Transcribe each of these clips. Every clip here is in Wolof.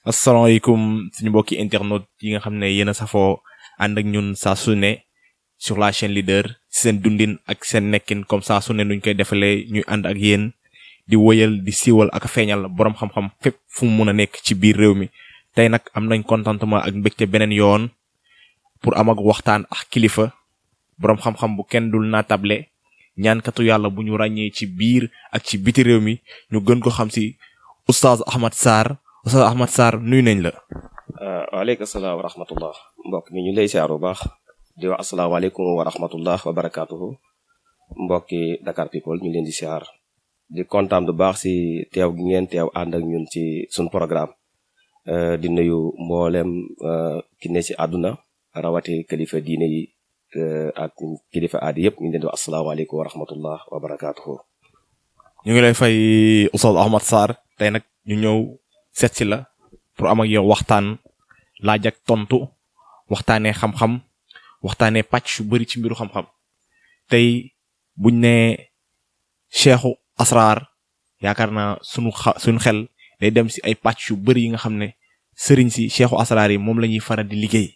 asalaamaaleykum suñu mbokki internet yi nga xam ne yéen a safoo ànd ak ñun saa su ne sur la chaîne leader seen dundin ak seen nekkin comme saa su ne nuñ koy defalee ñuy ànd ak yéen di woyal di siiwal ak feeñal boroom xam-xam fépp fu mu mun a nekk ci biir réew mi tey nag am nañ contentement ak mbégte beneen yoon pour am ak waxtaan ak kilifa boroom xam-xam bu kenn dul naatable ñaankatu yàlla bu ñu ràññee ci biir ak ci biti réew mi ñu gën ko xam si Oustaz Ahmed Sarr. Oustaz Ahmed Sarr nuyu nañ la. waaleykum salaam wa rahmatullah mbokk mi ñu lay siyaar bu baax di wax asalaamaaleykum wa rahmatullah wa barakaatuhu mbokki Dakar People ñu leen di siyaar di kontaan bu baax si teew gi ngeen teew ànd ak ñun ci suñ programme di nuyu mboolem ki ne si àdduna rawati kilifa diine yi ak kilifa aadi yëpp ñu leen di wax asalaamaaleykum wa rahmatullah wa barakaatuhu. ñu ngi lay fay Oustaz Ahmed Sarr tey nag ñu ñëw seet si la pour am ak yow waxtaan laaj ak tontu waxtaanee xam-xam waxtaanee pàcc yu bari ci mbiru xam-xam tey buñ ne cheikhu asrar yaakaar naa suñu xel day dem si ay pàcc yu bari yi nga xam ne sëriñ si cheikhu asrar yi moom la ñuy faral di liggéey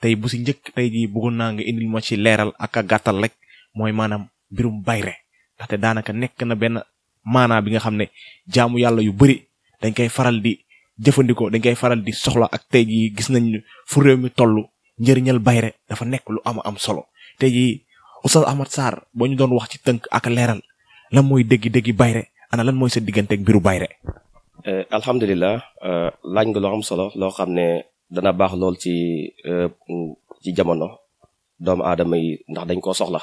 tey bu si njëkk tey jii bëggoon naa nga indil ma ci leeral ak a gàttal rek mooy maanaam mbirum bayre ndaxte daanaka nekk na benn maanaa bi nga xam ne jaamu yàlla yu bari dañ koy faral di jëfandikoo dañ koy faral di soxla ak tey jii gis nañ fu réew mi toll njëriñal bayre dafa nekk lu am solo tey jii Oustaz Ahmed Sarr boo ñu doon wax ci tënk ak leeral lan mooy déggi bayre ana lan mooy sa diggante ak mbiru bayre. alhamdulilah laaj nga loo am solo loo xam ne dana baax lool ci jamono doomu aadama yi ndax dañ koo soxla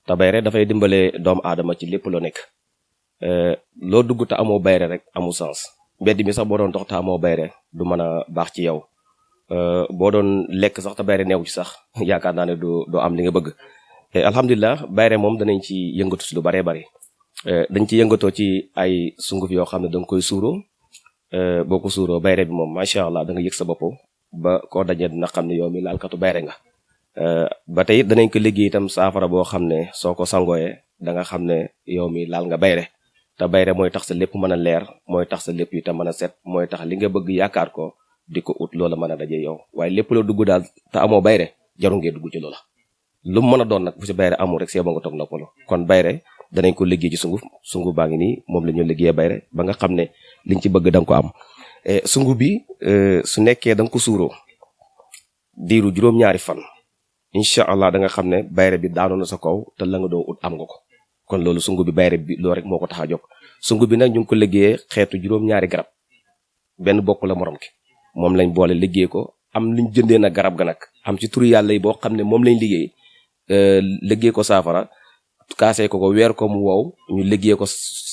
te bayre dafay dimbale doomu aadama ci lépp loo nekk. loo dugg te amoo bayre rek amul sens mbedd mi sax boo doon dox te amoo bayre du mën a baax ci yow boo doon lekk sax te bayre neew ci sax yaakaar naa ne doo am li nga bëgg alhamdulilah bayre moom danañ ci yëngatu si lu baree bari dañ ci yëngatoo ci ay sunguf yoo xam ne danga koy suuroo boo ko suuroo bayre bi moom macha allah da nga yëg sa bopp ba koo dajee dina xam ne yow mi laalkatu bayre nga ba tey danañ ko liggéey itam saafara boo xam ne soo ko sangooyee da nga xam ne yow mi laal nga bayre te bayre mooy tax sa lépp mën a leer mooy tax sa lépp itam mën a set mooy tax li nga bëgg yaakaar ko di ko ut loola mën a daje yow waaye lépp loo dugg daal te amoo bayre jaru ngeen dugg ci loola lu mu mën a doon nag bu si bayre amul rek see ba nga toog noppalu kon bayre danañ ko liggéey ci sunguf baa ngi nii moom la ñu liggéeyee bayre ba nga xam ne liñ ci bëgg da nga ko am sunguf bi su nekkee da nga ko suuroo diiru juróom-ñaari fan incha allah da nga xam ne bayre bi daanoon na sa kaw te la nga doon ut am nga ko kon loolu sungu bi bayre bi loolu rek moo ko tax a jóg sungu bi nag ñu ngi ko liggéeyee xeetu juróom-ñaari garab benn bokk la morom ki moom lañ boole liggéey ko am luñ jëndee nag garab ga nag am ci turu yàlla yi boo xam ne moom lañ liggéey ko saafara kaasee ko weer ko mu wow ñu liggéey ko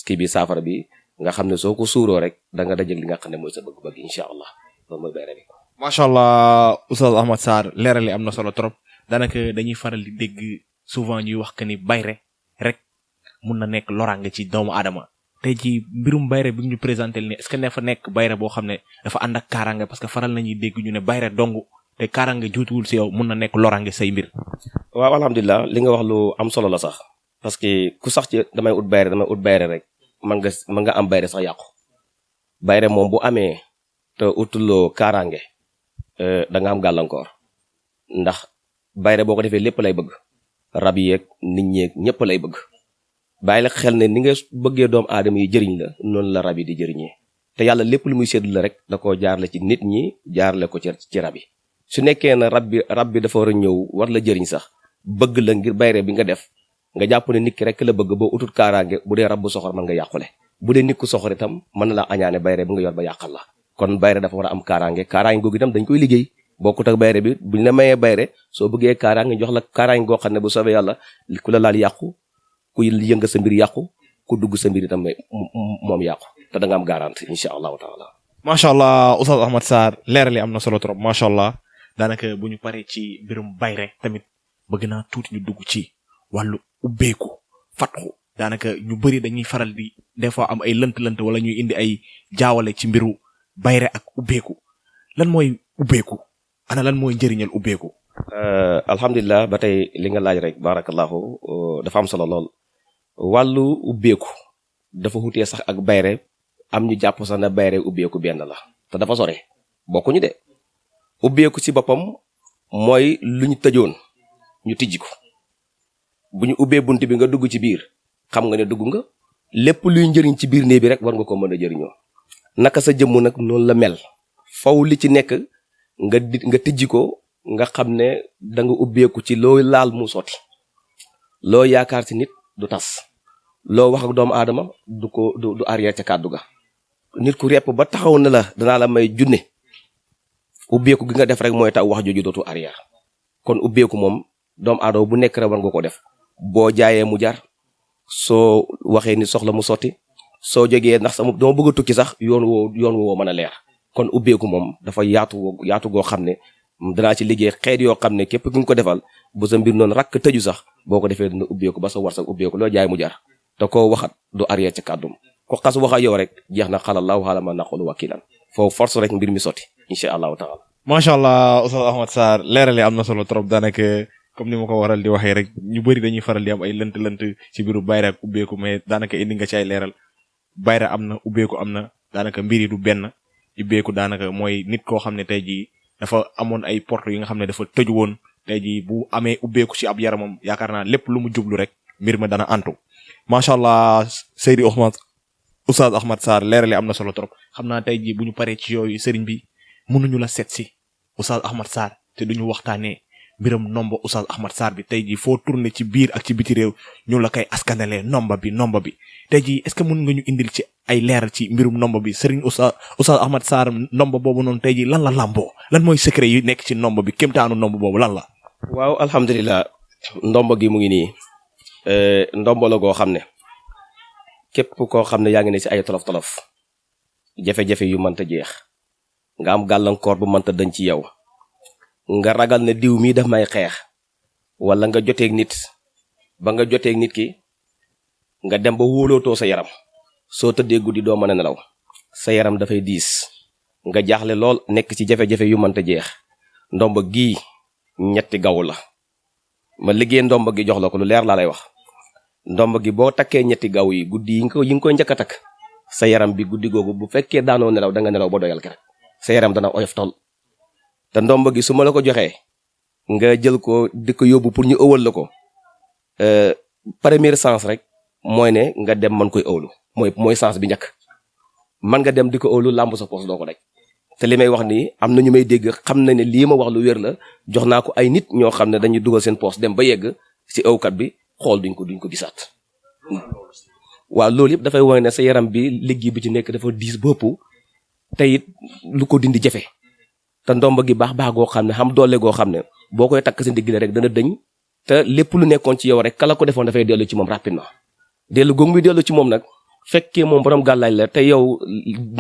kii bi saafara bi nga xam ne soo ko suuroo rek da nga dajeg li nga xam ne mooy sa bëgg-bëgg incha allah loolu mooy bayre bi. macha allah Oustaz Ahmed Sarr leeral yi am na solo trop daanaka dañuy faral di dégg souvent ñuy wax que ni bayre rek. mun na nekk loraange ci doomu aadama tey ci mbirum bayre bi ñu présenté ni est-ce que ne fa nekk bayre boo xam ne dafa ànd ak kaaraange parce que faral nañuy dégg ñu ne bayre dong te kaaraange juutuwul si yow mun na nekk loraange say mbir. waaw alhamdulilah li nga wax lu am solo la sax parce que ku sax ci damay ut bayre rek man nga am bayre sax yàqu bayre moom bu amee te utuloo kaaraange da nga am gàllankoor ndax bayre boo ko defee lépp lay bëgg rab yeeg nit ñeeg ñëpp lay bëgg. bàyyi la xel ne ni nga bëggee doomu aadama yi jëriñ la noonu la rab yi di jëriñee te yàlla lépp lu muy séddu la rek da koo jaarle ci nit ñi jaarle ko ci rab yi su nekkee na rab bi dafa war a ñëw war la jëriñ sax bëgg la ngir bayre bi nga def nga jàpp ne nit ki rek la bëgg boo utut kaaraange bu dee rab bu soxor mën nga yàqule bu dee nit ku soxor itam mën na la añaane bayre bi nga yor ba yàqal la kon bayre dafa war a am kaaraange googu itam dañ koy liggéey bokkut ak bayre bi buñ la mayee bayre soo bëggee kaaraange jox la kaaraange goo xam ne bu soobee yàlla ku la laal yàqu ku yënga sa mbir yàqu ku dugg sa mbir itam moom yàqu te da nga am garantie incha allahu taala. macha allah Oustaz Ahmed Sarr leeral yi am na solo trop macha allah daanaka bu ñu paree ci mbirum bayre tamit bëgg naa tuuti ñu dugg ci wàllu ubbeeku fatxu daanaka ñu bëri dañuy faral di des fois am ay lënt-lënt wala ñuy indi ay jaawale ci mbiru bayre ak ubbeeku lan mooy ubbeeku ana lan mooy njëriñal ubbeeku. alhamdulilah ba tey li nga laaj rek barakallahu dafa am solo lool. wàllu ubbeeku dafa wutee sax ak bayre am ñu jàpp sax na bayre ubbeeku benn la te dafa sore bokkuñu de. ubbeeku ci boppam mooy lu ñu tëjoon ñu tijji ko bu ñu ubbee bunt bi nga dugg ci biir xam nga ne dugg nga lépp luy njëriñ ci biir néeg bi rek war nga ko mën a jëriñoo. naka sa jëmm nag noonu la mel faw li ci nekk nga tijji ko nga xam ne da nga ubbeeku ci loo laal mu sotti loo yaakaar ci nit du tas loo wax ak doomu aadama du arrière ca kàddu ga. nit ku repp ba taxaw na la danaa la may junne ubbeeku gi nga def rek mooy tax wax jooju dootu arrière. kon ubbeeku moom doomu aadama bu nekk rek war nga ko def boo jaayee mu jar soo waxee ni soxla mu sotti soo jógee ndax sama dama bëgg a tukki sax yoon woo mën a leer. kon ubbeeku moom dafa yaatu goo xam ne danaa ci liggéey xeet yoo xam ne képp ku ñu ko defal bu sa mbir noonu rakk tëju sax boo ko defee dina ubbeeku ba sa war sax ubbeeku loo jaay mu jar te koo waxat du arrière ci kàddum ko xas wax ak yow rek jeex na xalallahu xalama naqulu wakilan foofu force rek mbir mi sotti incha allahu taala. macha allah Oustaz Ahmad Sarr leerale am na solo trop daanaka comme ni ma ko waral di waxee rek ñu bëri dañuy faral di am ay lënt ci biiru bayra ak ubbeeku mais daanaka indi nga ci ay leeral bayra am na ubbeeku am na daanaka mbir yi du benn ubbeeku daanaka mooy nit koo xam ne tey jii dafa amoon ay porte yi nga xam ne dafa tëju woon tey jii bu amee ubbeeku ci ab yaramam yaakaar naa lépp lu mu jublu rek mbir ma dana antu macha allah Seydi Oustaz Ahmad Sarr leerale am na solo trop xam naa tey jii bu ñu paree ci yooyu sëriñ bi mënuñu la seet si Oustaz Ahmad Sarr te duñu waxtaanee mbiram nomba Oustaz Ahmad Sarr bi tey jii foo tourné ci biir ak ci biti réew ñu la koy askanalee nomba bi tey jii est-ce que mën nga ñu indil ci ay leeral ci mbirum nomba bi sëriñ Oustaz Ahmad Sarr nomba boobu noonu tey jii lan la làmboo lan mooy secret yi nekk ci nomba bi kéemtaanu nomba boobu lan la. waaw alhamdulilah ndomba gi mu ngi nii ndomba la goo xam ne képp koo xam ne yaa ngi ne ci ay tolof-tolof jafe-jafe yu mënta jeex nga am gàllankoor bu mënta dañ ci yow nga ragal ne diw mii daf may xeex wala nga joteeg nit ba nga joteeg nit ki nga dem ba wóolootoo sa yaram soo tëddee guddi doo mën a nelaw sa yaram dafay diis nga jaaxle lool nekk ci jafe-jafe yu mënta jeex ndomba gii ñetti gaw la ma liggéey ndomba gi jox la ko lu leer laa lay wax ndomba gi boo takkee ñetti gaw yi guddi yi nga koy njëkk a takk sa yaram bi guddi googu bu fekkee daanoo nelaw da nga nelaw ba doyal ke sa yaram dana oyof tol te ndomba gi su ma la ko joxee nga jël ko di ko yóbbu pour ñu ëwal la ko premier sens rek mooy ne nga dem mën koy ëwlu mooy sens bi njëkk man nga dem di ko ëwlu làmb sa poos doo ko daj te li may wax nii am na ñu may dégg xam na ne lii ma wax lu wér la jox naa ko ay nit ñoo xam ne dañuy dugal seen poos dem ba yegg ci ëwkat bi xool duñ ko gisaat waaw loolu yëpp dafay wane ne sa yaram bi liggéey bi ci nekk dafa diis bëpp te it lu ko dindi jafe te ndomba gi baax goo xam ne xam doole goo xam ne boo koy takk sa ndigg rek dana dëñ te lépp lu nekkoon ci yow rek kala ko defoon dafay dellu ci moom rapidement dellu googu muy dellu ci moom nag fekkee moom borom gàllaaj la te yow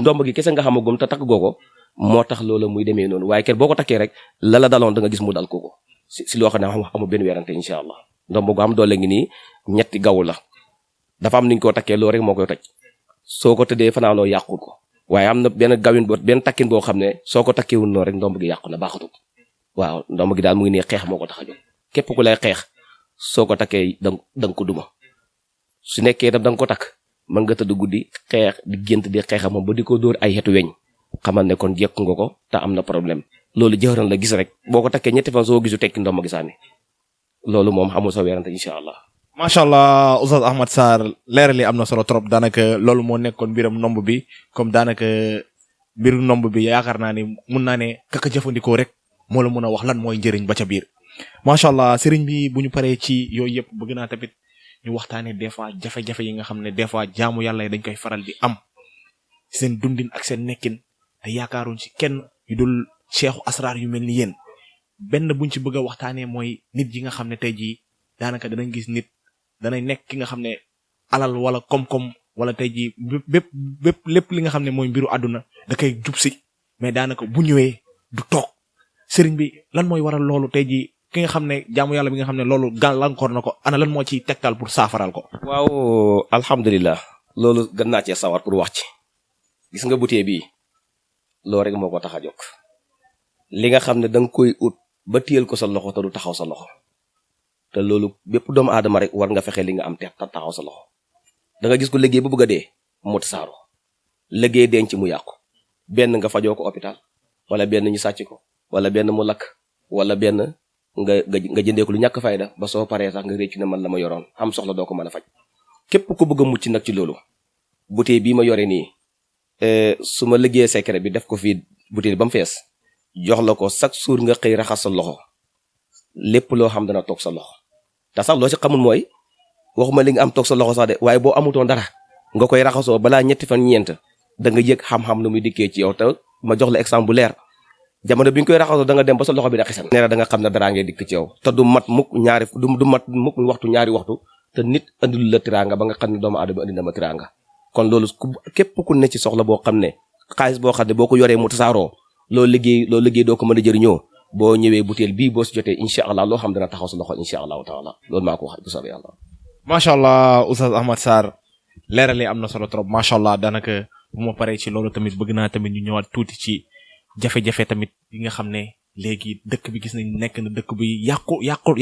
ndomba gi kese nga xamagum te takk goo ko moo tax loola muy demee noonu waaye kenn boo ko takkee rek la daloon da nga gis mu dal ko si loo xam ne amul benn weerante incha allah ndomba gu am doole ngi nii ñetti gaw la dafa am niñ koo takkee loolu rek moo koy toj soo ko tëddee fanaanoo yàqul ko waaye am na benn takkin boo xam ne soo ko takkeewul noonu rek ndomb gi yàqu na baaxatul waaw ndomb gi daal mu ngi nii xeex moo ko tax a jóg képp ku lay xeex soo ko takkee da nga ko duma su nekkee itam da nga ko takk mën nga tëdd guddi xeex di gént di xeexa moom ba di ko dóor ay xetu weñ xamal ne kon jekku nga ko te am na problème loolu jëxëran la gis rek boo ko takkee ñetti fan soo gisu tekki ndomb gi sànni loolu moom xamul sa weerante incha allah. macha allah Oustaz Ahmad Sarr leeral yi am na solo trop daanaka loolu moo nekkoon mbiram nomb bi comme daanaka mbiru nomb bi yaakaar naa ni mun naa ne kaka jëfandikoo rek moo la mën a wax lan mooy njëriñ ba ca biir. macha allah sëriñ bi bu ñu paree ci yooyu yëpp bëgg naa tamit ñu waxtaanee des fois jafe-jafe yi nga xam ne des fois jaamu yàlla yi dañ koy faral di am seen dundin ak seen nekkin te yaakaaruñ ci kenn yu dul cheikhu asrar yu mel ni yéen benn buñ ci bëgg a waxtaanee mooy nit yi nga xam ne tey jii daanaka danañ gis nit. danay nekk ki nga xam ne alal wala koom-koom wala tey jii bépp lépp li nga xam ne mooy mbiru àdduna da koy jub si mais daanaka bu ñëwee du toog sëriñ bi lan mooy waral loolu tey jii ki nga xam ne jaamu yàlla bi nga xam ne loolu gàllankoor na ko ana lan moo ciy tegtal pour saafaral ko. waaw alhamdulilah loolu gën naa cee sawar pour wax ci gis nga butee bii loolu rek moo ko tax a jóg li nga xam ne da nga koy ut ba téyel ko sa loxo te du taxaw sa loxo. te loolu bépp doomu aadama rek war nga fexe li nga am te taxaw sa loxo da nga gis ko liggéey ba bëgg a dee mu tasaaroo liggéey denc mu yàqu benn nga fajoo ko hôpital wala benn ñu sàcc ko wala benn mu lakk wala benn nga jëndee ko lu ñàkk fayda ba soo paree sax nga réccu ne man la ma yoroon am soxla doo ko mën a faj. képp ku bëgg a mucc nag ci loolu bouteille bii ma yore nii su ma liggéeyee secret bi def ko fii bouteille ba mu fees jox la ko chaque jour nga xëy raxas sa loxo lépp loo xam dana toog sa loxo te sax loo ci xamul mooy waxuma li nga am toog sa loxo sax de waaye boo amutoon dara nga koy raxasoo balaa ñetti fan ñeent da nga yëg xam-xam nu muy dikkee ci yow te ma jox la exemple bu leer jamono bi nga koy raxasoo da nga dem ba sa loxo bi da xisan nee na da nga xam ne daraa ngay dikk ci yow te du mat mukk ñaari waxtu te nit andil la tiraanga ba nga xam ne doomu aadama andi na ma tiraanga kon loolu képp ku ne ci soxla boo xam ne xaalis boo xam ne boo ko yoree mu tasaaroo loo liggéey doo ko mën a jëriñoo boo ñëwee butéel bii boo si jotee incha allah loo xam dana taxaw sa loxo incha allahu taala loolu maa ko wax bu soobee yàlla. macha allah Oustaz Ahmad Sarr leeral yi am na solo trop macha allah daanaka bu ma paree ci loolu tamit bëgg naa tamit ñu ñëwaat tuuti ci jafe-jafe tamit yi nga xam ne léegi dëkk bi gis nañ nekk na dëkk bi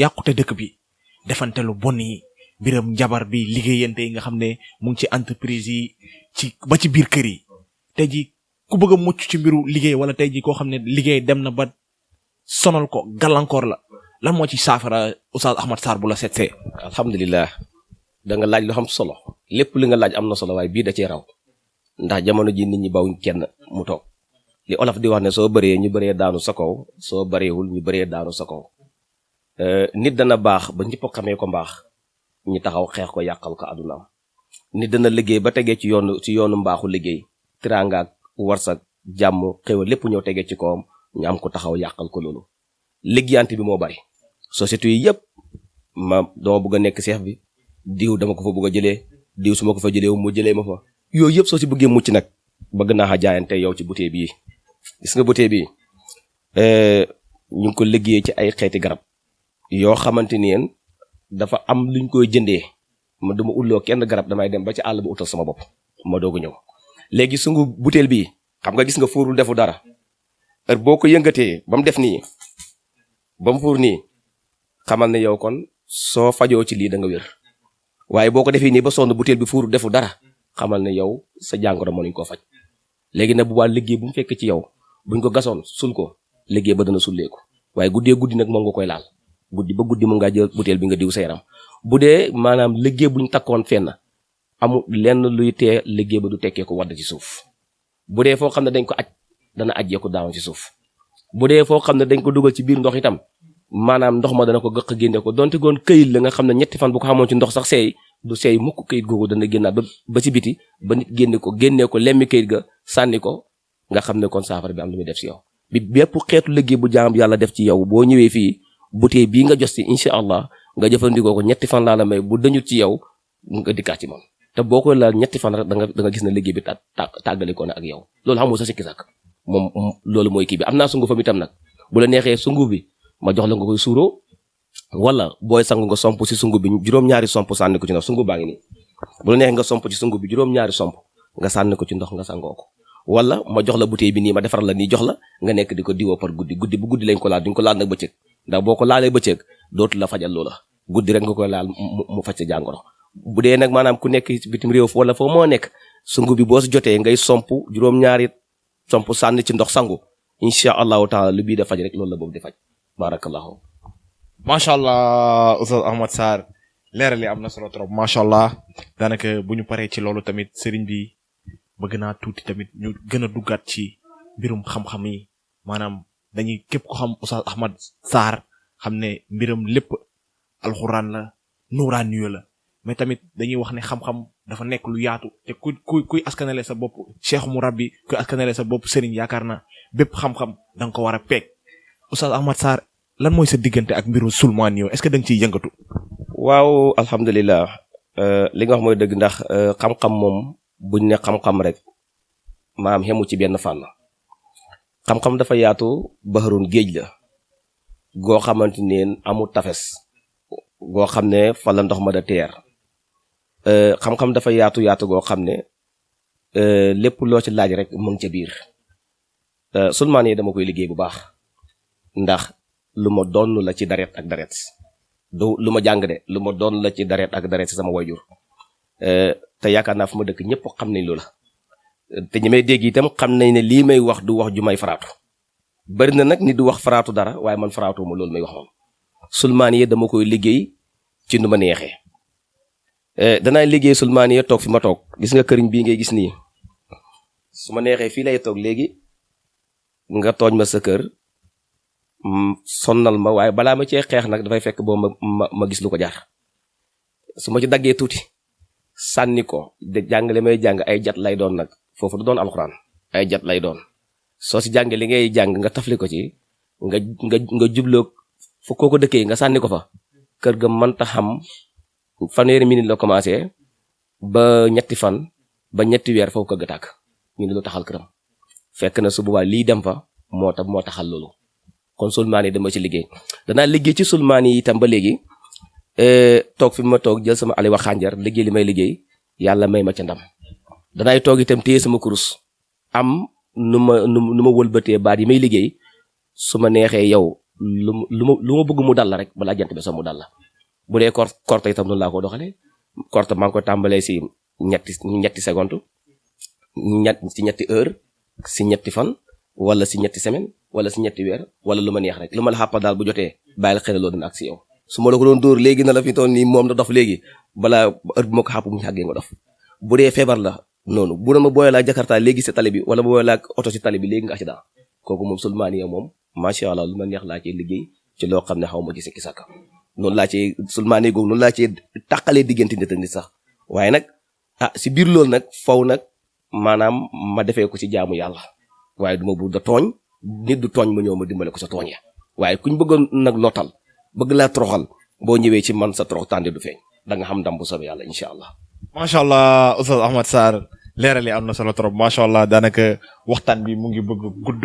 yàqute dëkk bi defante lu bon yi mbiram njabar bi liggéeyante yi nga xam ne mu ngi ci entreprise yi ba ci biir kër yi tey ji ku bëgg a mucc ci mbiru liggéey wala tey ji koo xam ne liggéey dem na ba sonal ko gàllankoor la lan moo ci saafara Oustaz Ahmad Sarr bu la seetsee. alhamdulilah da nga laaj lu xam solo lépp li nga laaj am na solo waaye bii da cee raw ndax jamono ji nit ñi bawuñ kenn mu toog li olof di wax ne soo bëree ñu bëree daanu sa kaw soo bëreewul ñu bëree daanu sa kaw nit dana baax ba ñëpp xamee ko mbaax ñi taxaw xeex ko yàqal ko àddunaam nit dana liggéey ba tegee ci yoonu mbaaxu liggéey tiraangaak warsak jàmm xéwal lépp ñëw tegee ci kawam ñu am ko taxaw yàqal ko loolu liggéeyante bi moo bari société yi yëpp dama bëgg a nekk chef bi diw dama ko fa bëgg a jëlee diw su ma ko fa jëlee mu jëlee ma fa yooyu yëpp soo si bëggee mucc nag bëgg naa xa jaayante yow ci bouteille bii gis nga bouteille bii ñu ngi ko liggéey ci ay xeeti garab yoo xamante ni yéen dafa am luñ koy jëndee ma duma ulloo kenn garab damay dem ba ci àll ba utal sama bopp ma doog a ñëw léegi sungu bouteille bii xam nga gis nga fuurul defu dara heure boo ko yëngatee ba mu def nii ba mu fuur nii xamal ne yow kon soo fajoo ci lii da nga wér waaye boo ko defee nii ba sonn bouteille bi fuurul defu dara xamal ne yow sa jàngoro mënuñ koo faj léegi nag bu waa liggéey bu mu fekk ci yow buñ ko gasoon sul ko liggéey ba dana sulleeku waaye guddi nag moom nga koy laal guddi ba guddi moom ngaa jël bouteille bi nga diw sa yaram bu dee maanaam liggéey buñ takkoon fenn amul lenn luy tee liggéey ba du tekkee ko wadd ci suuf bu dee foo xam ne dañ ko aj dana ajjee ko daaw ci suuf bu dee foo xam ne dañ ko dugal ci biir ndox itam maanaam ndox ma dana ko gëq génne ko donte goon këyit la nga xam ne ñetti fan bu ko xamoon ci ndox sax seey du seey mukk këyit googu dana génnaat ba ci biti ba nit génnee ko lemmi këyit ga sànni ko nga xam ne kon saafara bi am lu muy def ci yow bi bépp xeetu liggéey bu jaam yàlla def ci yow boo ñëwee fii bouteille bii nga jos ci incha allah nga jëfandikoo ko ñetti fan laa la may bu dañu ci yow nga dikkaat ci moom te boo koy laal ñetti fan rek da nga gis ne liggéey bi tàggalikoo na ak yow loolu xamul sa sikki sàkk moom loolu mooy kii bi am naa sungufam itam nag bu la neexee sunguf bi ma jox la nga koy suuroo wala booy sangu nga somp ci sunguf bi juróom-ñaari somp sànni ko ci ndox sunguf baa ngi nii bu la neexee nga somp ci sunguf bi juróom-ñaari somp nga sànni ko ci ndox nga sangoo ko wala ma jox la bouteille bi nii ma defaral la nii jox la nga nekk di ko diwoo par guddi bu guddi lañ ko laal duñ ko laal nag bëccëg ndax boo ko laalee bëccëg dootu la fajal loola guddi rek nga koy laal mu faj sa jàngoro bu dee nag maanaam ku nekk bitim réew wala foo moo nekk sungu bi boo si jotee ngay somp juróom-ñaari somp sànni ci ndox sangu incha allahu taala lu bii da faj rek loolu la boobu di faj barakallahu macha allah Oustaz Ahmad Sarr leeral yi am na solo trop macha allah daanaka bu ñu paree ci loolu tamit sëriñ bi bëgg naa tuuti tamit ñu gën a duggaat ci mbirum xam-xam yi maanaam dañuy képp ko xam Oustaz Ahmad Sarr xam ne mbiram lépp alxuraan la nuuraaniyu la mais tamit dañuy wax ne xam-xam dafa nekk lu yaatu te kuy askanale sa bopp cheikh mu rabbi kuy askanale sa bopp sëriñ yaakaar na bépp xam-xam da nga ko war a peeg Oustaz Ahmad Sarr lan mooy sa diggante ak mbiru sulmaan yow est-ce que da nga ciy yëngatu. waaw alhamdulilah li nga wax mooy dëgg ndax xam-xam moom buñ ne xam-xam rek maam xemu ci benn fànn xam-xam dafa yaatu baxarun géej la goo xamante ne amul tafes goo xam ne fa la ndox ma da teer xam-xam dafa yaatu goo xam ne lépp loo ci laaj rek mu ngi ca biir sulmaan yi dama koy liggéey bu baax ndax lu ma doon la ci daret ak daret du lu ma jàng de lu ma doon la ci daret ak daret si sama wayjur te yaakaar naa fu ma dëkk ñëpp xam nañ loola te ñi may dégg itam xam nañ ne lii may wax du wax ju may faraatu bari na nag nit du wax faraatu dara waaye man faraatu ma loolu may wax moom sulmaaniya dama koy liggéey ci nu ma neexee danaa liggéey sulmaaniya toog fi ma toog gis nga këriñ bii ngay gis nii su ma neexee fii lay toog léegi nga tooñ ma sa kër sonnal ma waaye balaa ma cee xeex nag dafay fekk boo ma gis lu ko jaar su ma ci daggee tuuti sànni ko de jàngale may jàng ay jat lay doon nag foofu du doon alxuraan ay jat lay doon soo si jàngee li ngay jàng nga tafli ko ci nga jubloo fu kooko dëkkee nga sànni ko fa kër ga mënta xam fanweeri minute la commencé ba ñetti fan ba ñetti weer foofu kër ga tàkk ñu ne lu taxal këram fekk na su boobaa lii dem fa moo taxal loolu kon sulmaan yi dama ci liggéey danaa liggéey ci sulmaan yi itam ba léegi toog fi ma toog jël sama aliwa xànjar liggéey li may liggéey yàlla may ma ca ndam danaay toog itam téye sama kurus am nu ma wëlbatee baat yi may liggéey su ma neexee yow lu ma bëgg mu dal la rek balaa jant bi sax mu dal la bu dee korte itam noonu laa ko doxalee korte maa ngi ko tàmbalee si ñetti seconde ci ñetti heure si ñetti fan wala si ñetti semaine wala si ñetti weer wala lu ma neex rek lu ma la xàppal daal bu jotee bàyyil xel loolu dina ak si yow su ma la ko doon dóor léegi na la fi toon nii moom da dof léegi balaa heure bu ma ko xàpp mu xàggee nga dof bu dee feebar la noonu bu ma booyee laa jakarta léegi si tali bi wala ma booyee laa oto si tali bi léegi nga accident kooku moom sulmaaniya moom macha allah lu ma neex laa ciy liggéey ci loo xam ne xaw ma ci sikki sàkka noonu laa ci sulmaaniya googu noonu laa ci tàqalee diggante nit ak nit sax waaye nag si biir loolu nag faw nag maanaam ma defee ko ci jaamu yàlla waaye du ma bu da tooñ nit du tooñ ma ñëw ma dimbale ko sa tooñ ya waaye kuñ bëggoon nag lootal bëgg laa toroxal boo ñëwee ci man sa torox tànde du feeñ da nga xam ndam bu soobee yàlla incha allah. macha allah Oustaz Ahmad Sarr leeral yi am na solo trop macha allah daanaka waxtaan bi mu ngi bëgg gudd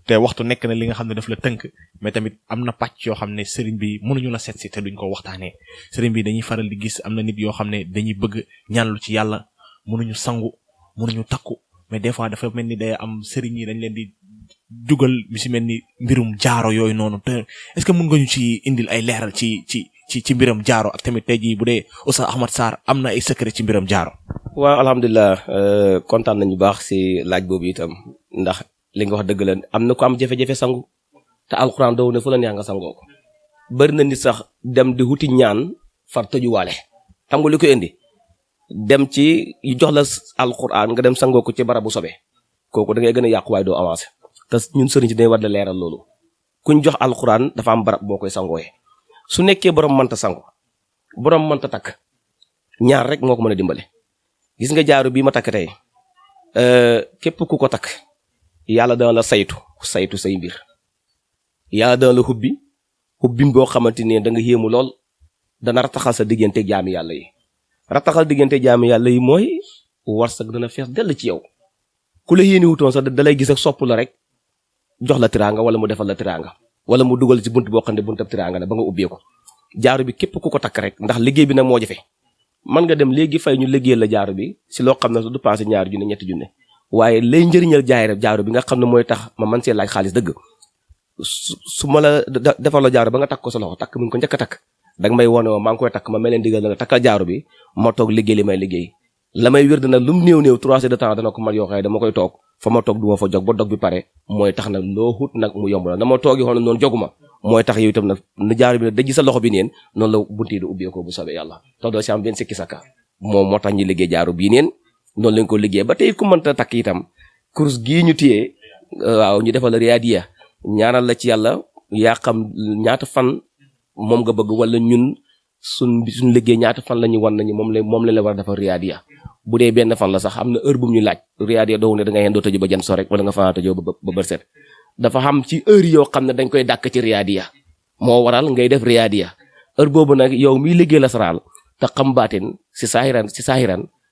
te waxtu nekk na li nga xam ne daf la tënk mais tamit am na pàcc yoo xam ne sëriñ bi mënuñu la seet si te duñ ko waxtaanee sëriñ bi dañuy faral di gis am na nit yoo xam ne dañuy bëgg ñaanlu ci yàlla mënuñu sangu mënuñu takku mais des fois dafa mel ni day am sëriñ yi dañ leen di dugal mi si mel ni mbirum jaaro yooyu noonu te est-ce que mën nga ñu ci indil ay leeral ci mbiram jaaro ak tamit tey jii bu dee Oustaz Ahmad Sarr am na ay secret ci mbiram jaaro. waaw alhamdulilah kontaan nañu baax si laaj boobu itam ndax li nga wax dëgg la am na ko am jafe-jafe sangu te alxuraan doo ne fu la neex nga sangoo ko bari na nit sax dem di wuti ñaan far tëjuwaale xam nga li ko indi dem ci jox la alxuraan nga dem sangoo ko ci barabu sobe kooku da ngay gën a yàqu waaye doo avancé te ñun sëriñ si dañuy war a leeral loolu kuñ jox alxuraan dafa am barab boo koy sangooyee su nekkee borom mënta sangu borom mënta takk ñaar rek moo ko mën a dimbale gis nga jaaru bii ma takk tey képp ku ko takk yàlla dana la saytu say mbir yàlla dana la xubbim boo xamante ne da nga yéemu lool dana rataxal sa diggante jaami yàlla yi rataxal diggante jaami yàlla yi mooy warsak dana fees dell ci yow ku la yéeni wutoon sax da lay gis ak sopp la rek jox la tiraanga wala mu defal la tiraanga wala mu dugal ci bunt boo xam ne buntab tiraanga la ba nga ubbee ko jaaru bi képp ku ko takk rek ndax liggéey bi nag moo jafe mën nga dem léegi fay ñu liggéeyal la jaaru bi si loo xam ne du passé ñaari junne ñetti junne waaye lay njëriñal jaaru bi nga xam ne mooy tax ma mën see laaj xaalis dëgg su ma la defal la jaaru ba nga takk ko sa loxo takk mi ngi ko njëkk a takk danga may wone maa ngi koy takk ma leen digal na nga takkal jaaru bi ma toog liggéey li may liggéey la may wér nag lu mu néew 3 heures de temps dana ko mat yoo xam ne dama koy toog fa ma toog du ma fa jog ba dog bi pare mooy tax nag loo xut nag mu yomb la na ma toogi xoon noonu joguma mooy tax yow itam nag na jaaru bi nag dajji sa loxo bi neen noonu la bunti di ubbeekoo bu soobee yàlla tax doo si am benn sikki sakka moom moo tax ñu liggéey jaaru bii neen noonu lañ ko liggéey ba tey ku mënta takk itam kurus gii ñu téyee waaw ñu defal la riyaadiya ñaanal la ci yàlla yaa xam ñaata fan moom nga bëgg wala ñun suñ liggéey ñaata fan la ñu wan nañu moom lañ la war a defal riyaadiya bu dee benn fan la sax am na heure bu ñu laaj riyaadiya doo ne da nga yendoo tëju ba jant so rek wala nga fanaa tëjoo ba bër set dafa xam ci heure yoo xam ne dañ koy dàkk ci riyaadiya moo waral ngay def riyaadiya heure boobu nag yow miy liggéey la saraal te xam baatin si saahiran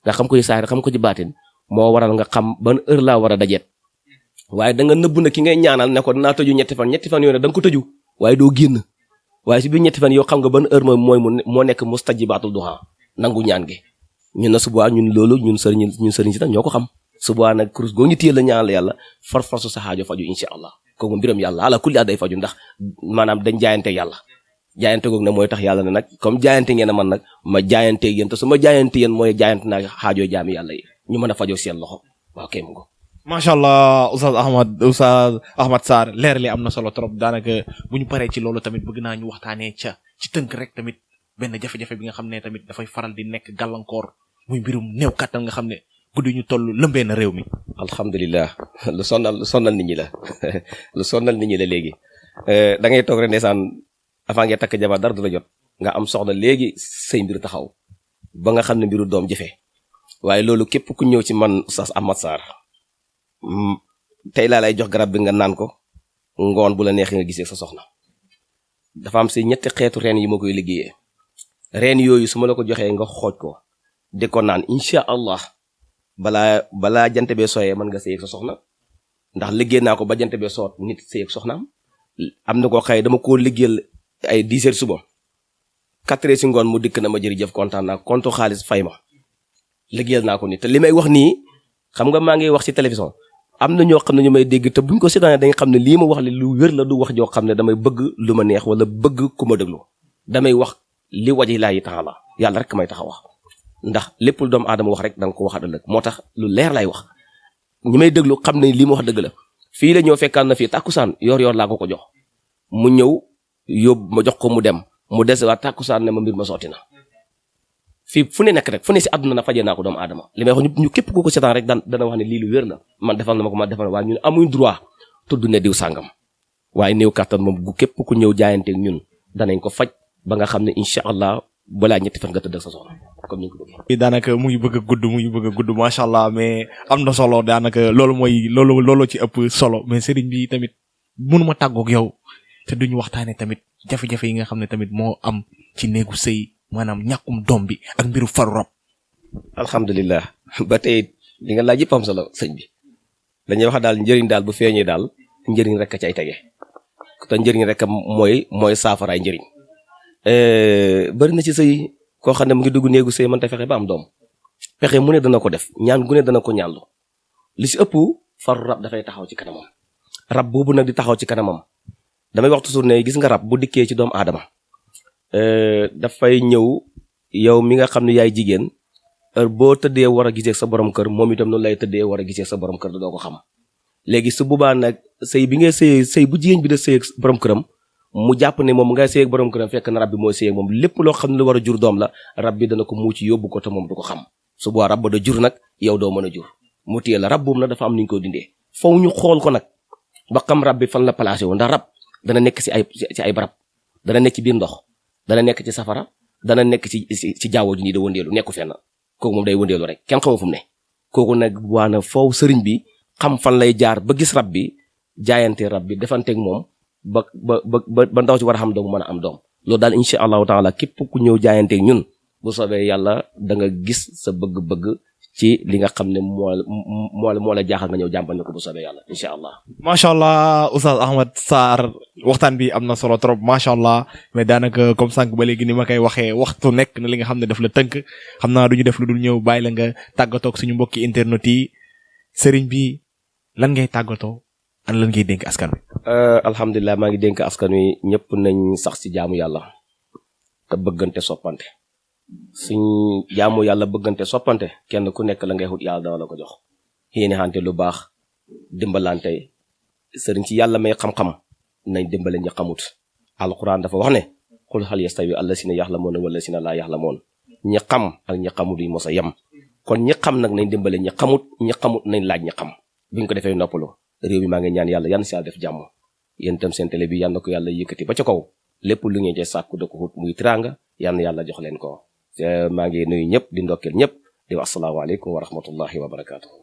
nga xam ko ci saahir xam ko ci baatin moo waral nga xam ban heure laa war a dajeet waaye da nga nëbb na ki ngay ñaanal ne ko dinaa tëju ñetti fan yoo ne da nga ko tëju waaye doo génn waaye si biir ñetti fan yoo xam nga ban heure moo nekk mustajibaatul duha nangu ñaan gi ñun na suba ñun loolu ñun sëriñ si tam ñoo ko xam suba nag kurus goo ñu téye la ñaanal yàlla farfarsu sa xaajo faju insha allah kooku mbiram yàlla ala kulli day faju ndax maanaam dañ jaayante yàlla jaayante googu nag mooy tax yàlla ne nag comme jaayante ngeen a man nag ma jaayante yéen te su ma jaayante yéen mooy jaayante naa xaajoo jaami yàlla yi ñu mën a fajoo seen loxo waaw kay mu ngo macha allah Oustaz Ahmad Sarr leer li am na solo trop daanaka bu ñu paree ci loolu tamit bëgg naa ñu waxtaanee ci tënk rek tamit benn jafe-jafe bi nga xam ne tamit dafay faral di nekk gàllankoor muy mbirum néew kàttan nga xam ne guddi ñu toll lëmbee na réew mi. alhamdulilah lu sonal nit ñi la lu sonal nit ñi la léegi da ngay toog rek ndeysaan avant nga takk jabar dara du la jot nga am soxla léegi say mbir taxaw ba nga xam ne mbiru doom jafe waaye loolu képp ku ñëw ci man Oustaz Ahmad Sarr tey laa lay jox garab bi nga naan ko ngoon bu la neexee nga gisee sa soxna dafa am si ñetti xeetu reen yi ma koy liggéeyee reen yooyu su ma la ko joxee nga xooj ko di ko naan incha allah balaa jant bee sooyee mën nga sëy ak sa soxna ndax liggéey naa ko ba jant bee soot nit sëy ak soxnaam am na ko xëy dama koo liggéeyal ay 10 heures suba 4 heures si ngoon mu dikk na ma jërëjëf kontaan naa kontu xaalis fay ma liggéeyal naa ko nit te li may wax nii xam nga maa ngi wax ci télévision am na ñoo xam ne ñu may dégg te buñ ko seetaanee dañ xam ne lii ma wax li lu wér la du wax joo xam ne damay bëgg lu ma neex wala bëgg ku ma déglu damay wax li waji laahi taala yàlla rek may tax a wax ndax lépp lu doomu aadama wax rek da nga ko waxaat ëllëg moo tax lu leer lay wax ñi may déglu xam ne lii ma wax dëgg la fii la ñoo fekkaan na fii tàkkusaan yor laa ko jox mu ñëw yóbbu ma jox ko mu dem mu desewaat tàkkusaan ne ma mbir ma sotti na fii fu ne nekk rek fu ne si àdduna na fajee naa ko doomu aadama li may wax ñu képp ku ko seetaan rek dana wax ne lii lu wér la man defal na ma ko ma defal waaye ñun amuñ droit tudd ne diw sàngam waaye néew kàttan moom gu képp ku ñëw jaayanteeg ñun danañ ko faj ba nga xam ne incha allah balaa ñetti fan nga tëdd ak sa soxna comme ni nga ko bëggee. daanaka mu ngi bëgg a gudd macha allah mais am na solo daanaka loolu ci ëpp solo mais sëriñ bi tamit mënuma tàggoog yow te duñu waxtaanee tamit jafe-jafe yi nga xam ne tamit moo am ci néegu sëy maanaam ñàkkum doom bi ak mbiru faru rab. alhamdulilah ba tey li nga laaj yëpp am solo sëñ bi dañuy wax daal njëriñ daal bu feeñee daal njëriñ rek a cay tege te njëriñ rek mooy saafaraay njëriñ. bëri na ci sëy koo xam ne mu ngi dugg néegu sëy mën ta fexe ba am doom fexe mu ne dana ko def ñaan gu ne dana ko ñaanlu li si ëpp faru rab dafay taxaw ci kanamam rab boobu nag di taxaw ci kanamam damay wax toujours ne gis nga rab bu dikkee ci doomu aadama dafay ñëw yow mi nga xam ne yaay jigéen heure boo tëddee war a gisee sa borom kër moom itam noonu lay tëddee war a gisee sa borom kër da doo ko xam léegi su boobaa nag sëy bi ngay sëy bu jigéen bi da sëy ak borom këram mu jàpp ne moom ngay sëy ak borom këram fekk na rab bi mooy sëy ak moom lépp loo xam ne lu war a jur doom la rab bi dana ko muuc yóbbu ko te moom du ko xam su boobaa rab ba da jur nag yow doo mën a jur mu téye la rab boobu nag dafa am nu ñu ko dindee faw ñu xool ko nag ba xam rab bi fan la placé wu ndax rab dana nekk ci ay barab dana nekk ci biir ndox dana nekk ci safara dana nekk ci jaww ji nii da wëndeelu nekku fenn kooku moom day wëndeelu rek kenn xamoo fu mu ne kooku nag waana foofu sëriñ bi xam fan lay jaar ba gis rab bi jaayante rab bi defanteeg moom ba ndaw ci war a xam doom mën a am doom loolu daal incha allahu taala képp ku ñëw jaayanteeg ñun bu soobee yàlla da nga gis sa bëgg-bëgg ci li nga xam ne moo la jaaxal nga ñëw jàmbal ko bu soobee yàlla incha allah. macha allah Oustaz Ahmad Sarr waxtaan bi am na solo trop macha allah mais daanaka comme sànq ba léegi ni ma koy waxee waxtu nekk na li nga xam ne daf la tënk xam naa du ñu def lu dul ñëw bàyyi la nga tàggatoo ak suñu mbokki internet yi sëriñ bi lan ngay tàggatoo an lan ngay dénk askan wi. alhamdulilah maa ngi dénk askan wi ñëpp nañ sax ci jaamu yàlla te bëggante soppante suñ jaamu yàlla bëggante soppante kenn ku nekk la ngay xut yàlla dana la ko jox yéene xante lu baax dimbalante sëriñ ci yàlla may xam-xam nañ dimbale ñi xamut alquran dafa wax ne xul xal yastawi allasina yaxlamoon wallasina laa yaxlamoon ñi xam ak ñi xamut duñ mos a yem kon ñi xam nag nañ dimbale ñi xamut nañ laaj ñi xam buñ ko defee noppalu réew mi maa ngi ñaan yàlla yan si yàlla def jàmm yéen itam seen télé bi yal na ko yàlla yëkkati ba ca kaw lépp lu ngeen cee sàkku da ko xut muy tiraanga yal na yàlla jox leen ko maa ngi nuyu ñëpp di ndokkeel ñëpp di wax asalaamaaleykum wa rahmatullahi wa barakaatuhu